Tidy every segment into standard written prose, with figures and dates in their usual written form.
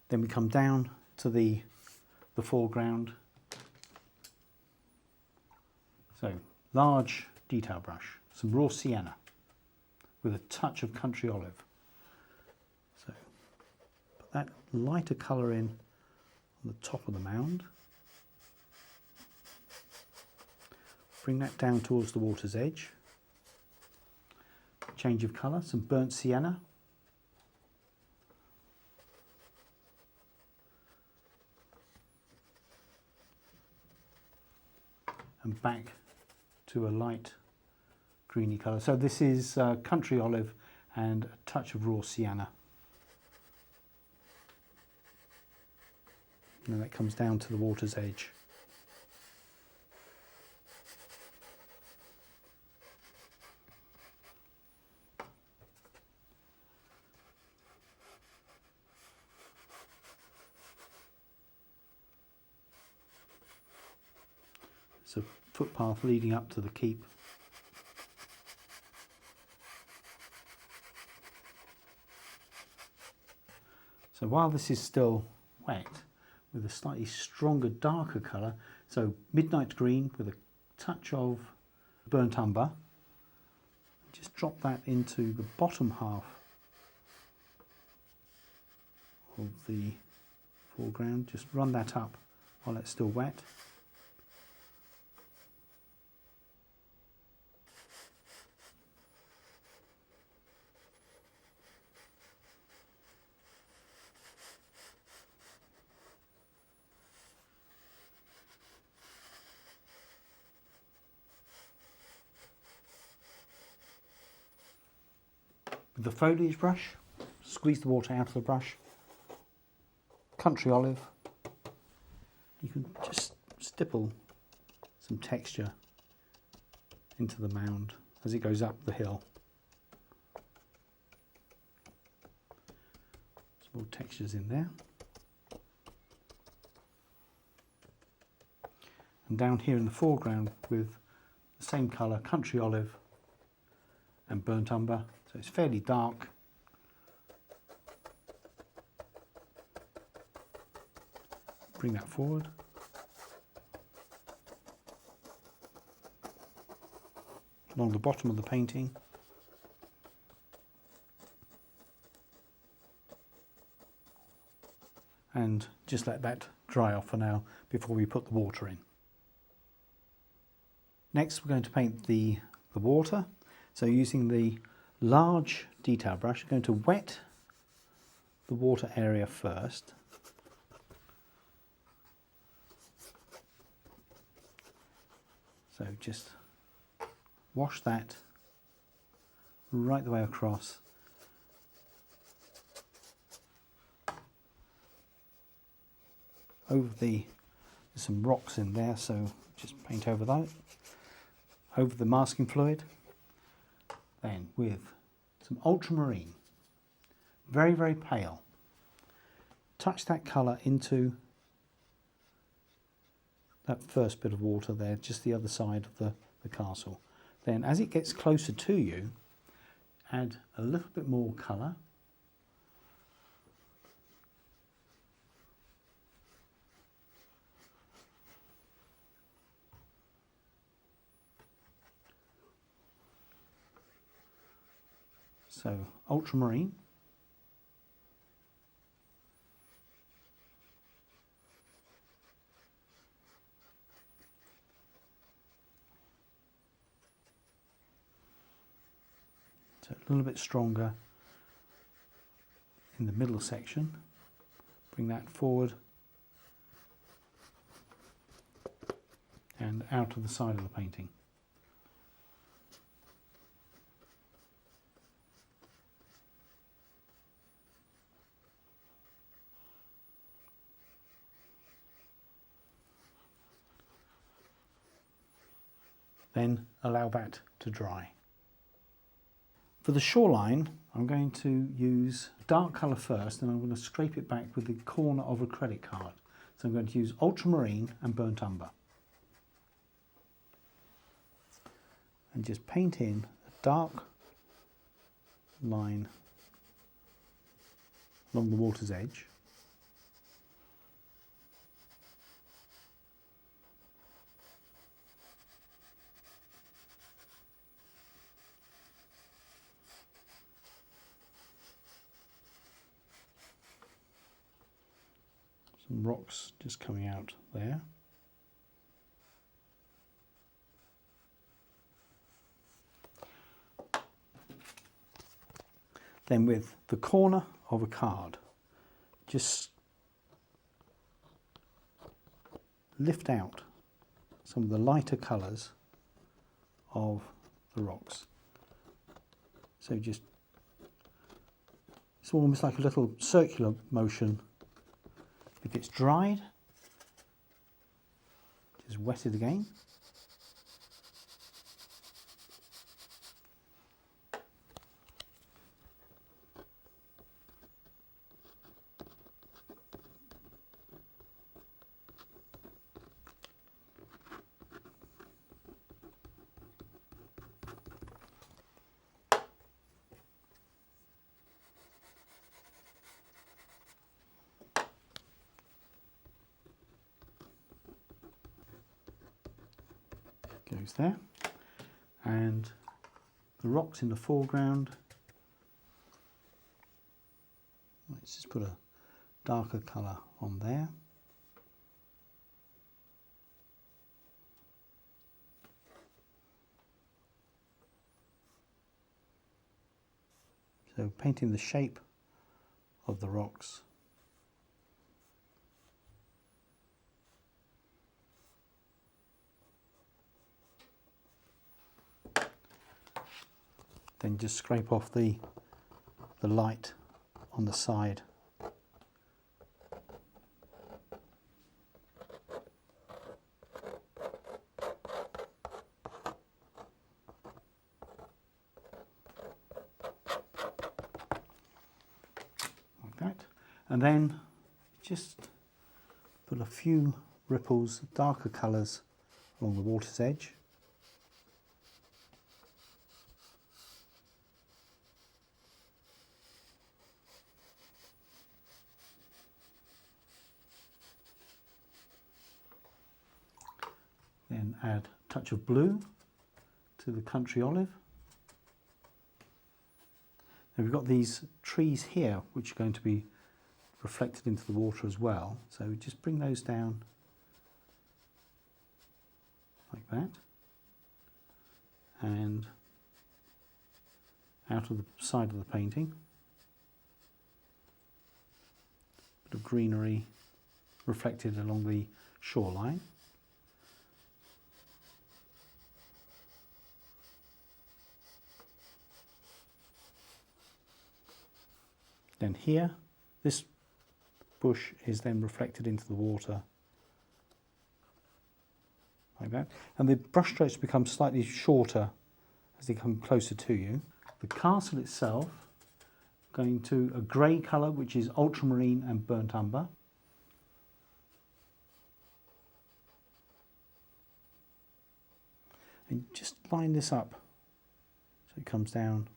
Then we come down to the foreground. So large detail brush, some raw sienna with a touch of country olive. So put that lighter colour in on the top of the mound. Bring that down towards the water's edge. Change of colour, some burnt sienna. And back to a light greeny colour. So this is country olive and a touch of raw sienna. And then that comes down to the water's edge. It's a footpath leading up to the keep. So while this is still wet, with a slightly stronger, darker colour, so midnight green with a touch of burnt umber, just drop that into the bottom half of the foreground. Just run that up while it's still wet. With the foliage brush, squeeze the water out of the brush, country olive, you can just stipple some texture into the mound as it goes up the hill. Some more textures in there. And down here in the foreground with the same colour, country olive and burnt umber. So it's fairly dark. Bring that forward. Along the bottom of the painting. And just let that dry off for now before we put the water in. Next we're going to paint the water. So using the large detail brush, I'm going to wet the water area first. So just wash that right the way across. There's some rocks in there, so just paint over that. Over the masking fluid. Then with some ultramarine, very, very pale, touch that colour into that first bit of water there, just the other side of the castle. Then as it gets closer to you, add a little bit more colour. So ultramarine. So a little bit stronger in the middle section. Bring that forward and out of the side of the painting. Then allow that to dry. For the shoreline, I'm going to use dark colour first, and I'm going to scrape it back with the corner of a credit card. So I'm going to use ultramarine and burnt umber. And just paint in a dark line along the water's edge. Some rocks just coming out there. Then with the corner of a card, just lift out some of the lighter colours of the rocks. So just, it's almost like a little circular motion. If it's dried, just wet it again. Goes there, and the rocks in the foreground, let's just put a darker colour on there. So painting the shape of the rocks. Then just scrape off the light on the side. Like that. And then just put a few ripples, darker colours along the water's edge. Then add a touch of blue to the country olive. Now we've got these trees here which are going to be reflected into the water as well. So just bring those down like that. And out of the side of the painting. Bit of greenery reflected along the shoreline. Then here, this bush is then reflected into the water, like that. And the brush strokes become slightly shorter as they come closer to you. The castle itself, going to a grey colour, which is ultramarine and burnt umber. And just line this up so it comes down.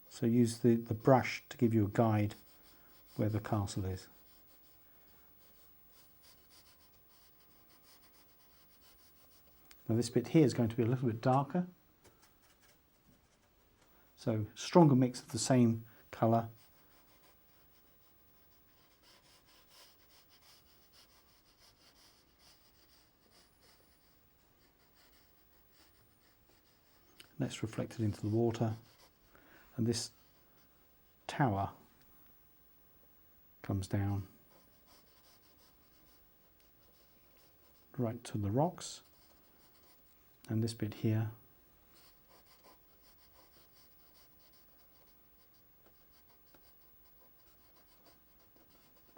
So use the brush to give you a guide where the castle is. Now this bit here is going to be a little bit darker. So stronger mix of the same colour. That's reflected into the water. And this tower comes down right to the rocks, and this bit here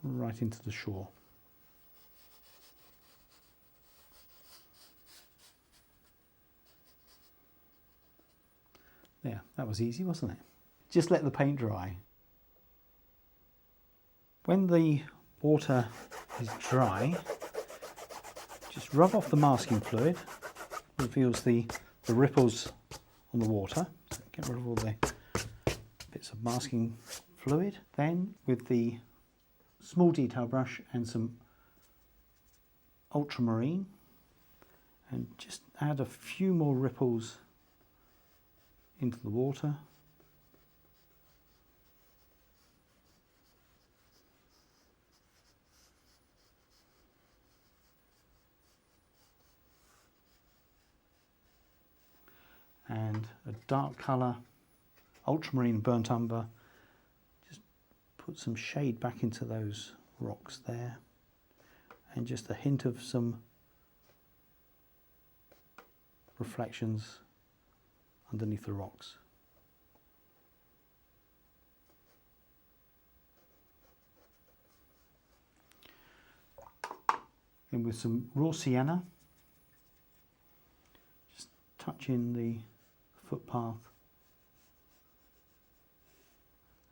right into the shore. There, that was easy, wasn't it? Just let the paint dry. When the water is dry, just rub off the masking fluid. It reveals the ripples on the water. So get rid of all the bits of masking fluid. Then with the small detail brush and some ultramarine, and just add a few more ripples into the water. and a dark colour, ultramarine burnt umber. Just put some shade back into those rocks there, and just a hint of some reflections underneath the rocks. And with some raw sienna, just touch in the footpath,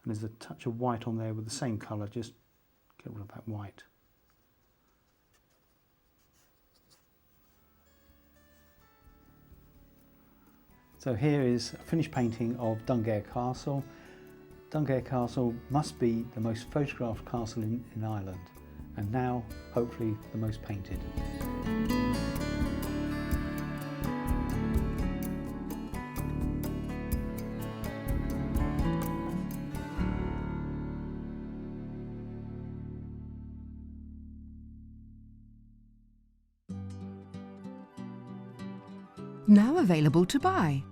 and there's a touch of white on there with the same colour, just get rid of that white. So here is a finished painting of Dunguaire Castle. Dunguaire Castle must be the most photographed castle in Ireland, and now hopefully the most painted. Now available to buy.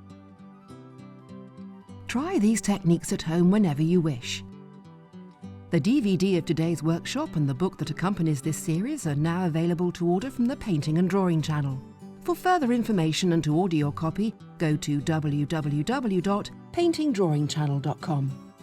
Try these techniques at home whenever you wish. The DVD of today's workshop and the book that accompanies this series are now available to order from the Painting and Drawing channel. For further information and to order your copy, go to www.paintingdrawingchannel.com.